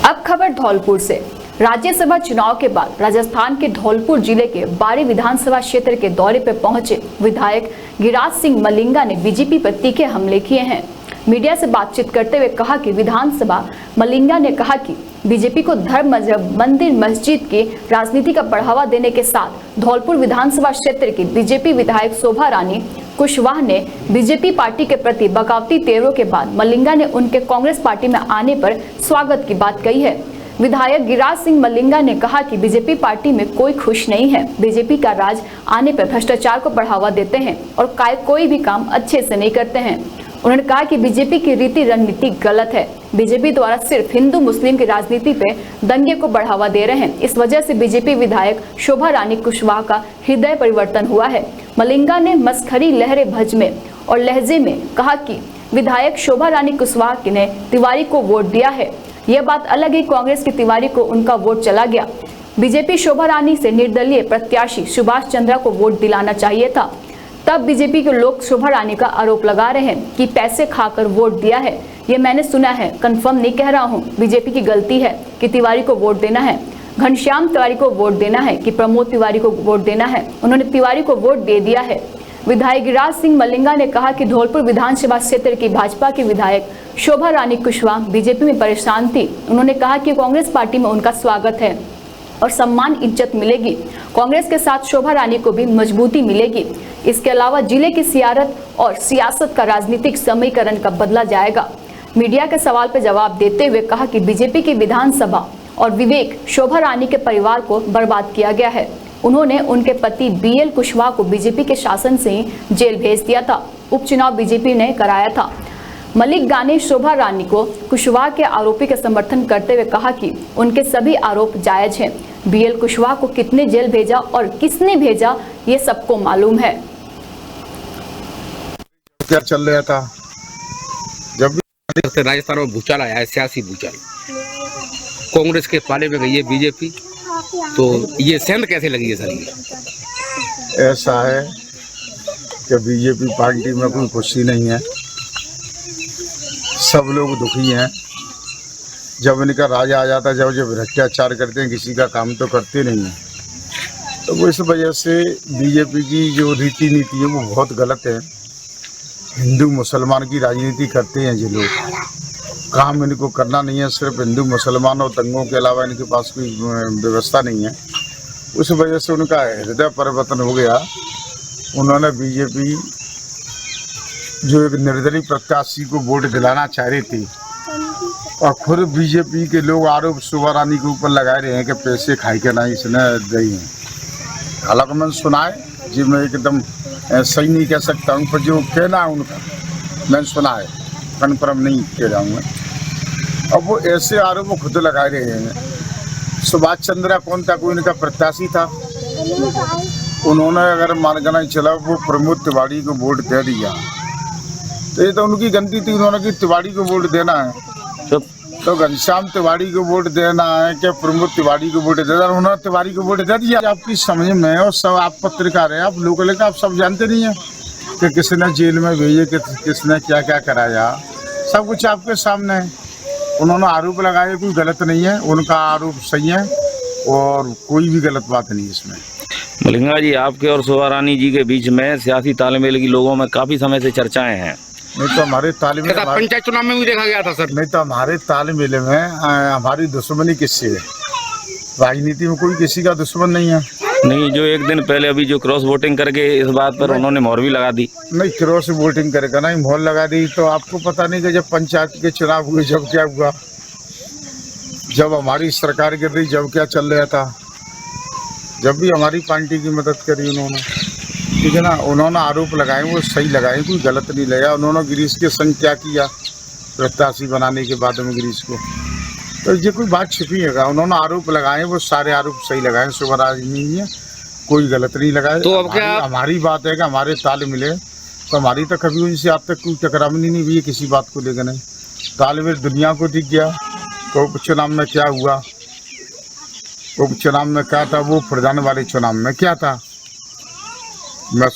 अब खबर धौलपुर से। राज्यसभा चुनाव के बाद राजस्थान के धौलपुर जिले के बारी विधानसभा क्षेत्र के दौरे पर पहुंचे विधायक गिराज सिंह मलिंगा ने बीजेपी पर तीखे हमले किए हैं। मीडिया से बातचीत करते हुए कहा कि विधानसभा मलिंगा ने कहा कि बीजेपी को धर्म, मजहब, मंदिर, मस्जिद की राजनीति का बढ़ावा देने के साथ धौलपुर विधानसभा क्षेत्र की बीजेपी विधायक शोभा रानी कुशवाहा ने बीजेपी पार्टी के प्रति बगावती तेवरों के बाद मलिंगा ने उनके कांग्रेस पार्टी में आने पर स्वागत की बात कही है। विधायक गिराज सिंह मलिंगा ने कहा कि बीजेपी पार्टी में कोई खुश नहीं है। बीजेपी का राज आने पर भ्रष्टाचार को बढ़ावा देते हैं और कोई भी काम अच्छे से नहीं करते हैं। उन्होंने कहा कि बीजेपी की रीति रणनीति गलत है। बीजेपी द्वारा सिर्फ हिंदू मुस्लिम की राजनीति पे दंगे को बढ़ावा दे रहे हैं। इस वजह से बीजेपी विधायक शोभा रानी कुशवाहा का हृदय परिवर्तन हुआ है। मलिंगा ने मस्खरी लहरे भज में और लहजे में कहा कि विधायक शोभा रानी कुशवाहा ने तिवारी को वोट दिया है। यह बात अलग है, कांग्रेस की तिवारी को उनका वोट चला गया। बीजेपी शोभा रानी से निर्दलीय प्रत्याशी सुभाष चंद्रा को वोट दिलाना चाहिए था। तब बीजेपी के लोग शोभा रानी का आरोप लगा रहे हैं कि पैसे खाकर वोट दिया है। ये मैंने सुना है, कंफर्म नहीं कह रहा हूँ। बीजेपी की गलती है कि तिवारी को वोट देना है, घनश्याम तिवारी को वोट देना है कि प्रमोद तिवारी को वोट देना है। उन्होंने तिवारी को वोट दे दिया है। विधायक गिराज सिंह मलिंगा ने कहा कि धौलपुर विधानसभा क्षेत्र की भाजपा की विधायक शोभा रानी कुशवाहा बीजेपी में परेशान थी। उन्होंने कहा कि कांग्रेस पार्टी में उनका स्वागत है और सम्मान इज्जत मिलेगी। कांग्रेस के साथ शोभा रानी को भी मजबूती मिलेगी। इसके अलावा जिले की सियासत और सियासत का राजनीतिक समीकरण का बदला जाएगा। मीडिया के सवाल पर जवाब देते हुए कहा कि बीजेपी की विधानसभा और विवेक शोभा रानी के परिवार को बर्बाद किया गया है। उन्होंने उनके पति BL कुशवाहा को बीजेपी के शासन से ही जेल भेज दिया था। उपचुनाव बीजेपी ने कराया था। मलिंगा ने शोभा रानी को कुशवाहा के आरोपी का समर्थन करते हुए कहा कि उनके सभी आरोप जायज हैं। BL कुशवाहा को कितने जेल भेजा और किसने भेजा ये सबको मालूम है। क्या चल रहा था जब भी राजस्थान में भूचाल आया है, सियासी भूचाल, कांग्रेस के पाले में गई है बीजेपी, तो ये सेंध कैसे लगी है सर? ऐसा है कि बीजेपी पार्टी में कोई खुशी नहीं है, सब लोग दुखी हैं। जब इनका राज आ जाता है, जब भ्रष्टाचार करते हैं, किसी का काम तो करते नहीं हैं। तो वो इस वजह से बीजेपी की जो रीति नीति है वो बहुत गलत है। हिंदू मुसलमान की राजनीति करते हैं ये लोग, काम इनको करना नहीं है। सिर्फ हिंदू मुसलमान और दंगों के अलावा इनके पास कोई व्यवस्था नहीं है। उस वजह से उनका हृदय परिवर्तन हो गया। उन्होंने बीजेपी जो एक निर्दलीय प्रत्याशी को वोट दिलाना चाह रही थी और खुद बीजेपी के लोग आरोप शोभा रानी के ऊपर लगा रहे हैं कि पैसे खाई के ना इसने गई हैं। हालांकि मैंने सुना है जी, मैं एकदम सही नहीं कह सकता हूँ, पर जो कहना है उनका मैंने सुना है, कन्फर्म नहीं कह रहा हूँ। अब वो ऐसे आरोप खुद लगा रहे हैं। सुभाष चंद्रा कौन था? कोई इनका प्रत्याशी था। उन्होंने अगर मानना चला वो प्रमोद तिवारी को वोट दे दिया, तो ये तो उनकी गलती थी। उन्होंने कि तिवारी को वोट देना है तो घनश्याम तिवारी को वोट देना है क्या प्रमोद तिवारी को वोट देना? उन्होंने तिवारी को वोट दे दिया। आपकी समझ में, और सब आप पत्रकार हैं, आप लोकल का आप सब जानते नहीं हैं कि किसने जेल में भेजे, किसने क्या क्या कराया, सब कुछ आपके सामने है। उन्होंने आरोप लगाए, कोई गलत नहीं है, उनका आरोप सही है और कोई भी गलत बात नहीं इसमें। मलिंगा जी, आपके और शोभा रानी जी के बीच में सियासी तालमेल की लोगों में काफी समय से चर्चाएं हैं। नहीं तो हमारे तालमेल, पंचायत चुनाव में भी देखा गया था सर। नहीं तो हमारे तालमेल में हमारी दुश्मनी किससे है? राजनीति में कोई किसी का दुश्मन नहीं है। नहीं, जो एक दिन पहले अभी जो क्रॉस वोटिंग करके इस बात पर उन्होंने मोहर भी लगा दी। नहीं, क्रॉस वोटिंग करके नहीं मोहर लगा दी, तो आपको पता नहीं कि जब पंचायत के चुनाव हुए जब क्या हुआ, जब हमारी सरकार गिर रही, जब क्या चल रहा था, जब भी हमारी पार्टी की मदद करी उन्होंने, ठीक है ना। उन्होंने आरोप लगाए वो सही लगाए, कोई गलत नहीं लगा। उन्होंने गिरीश के संग क्या किया प्रत्याशी बनाने के बाद में गिरीश को, तो ये कोई बात छिपी है। उन्होंने आरोप लगाए, वो सारे आरोप सही लगाए। शोभा रानी ने कोई गलत नहीं लगाए। तो अब क्या हमारी बात है कि हमारे ताल मिले, तो हमारी तो कभी उनसे आज तक कोई टकरावनी नहीं हुई है किसी बात को लेकर। नहीं, तालमेल दुनिया को दिख गया। तो उपचुनाव में क्या हुआ, उपचुनाव में क्या था, वो प्रधान वाले चुनाव में क्या था, मैं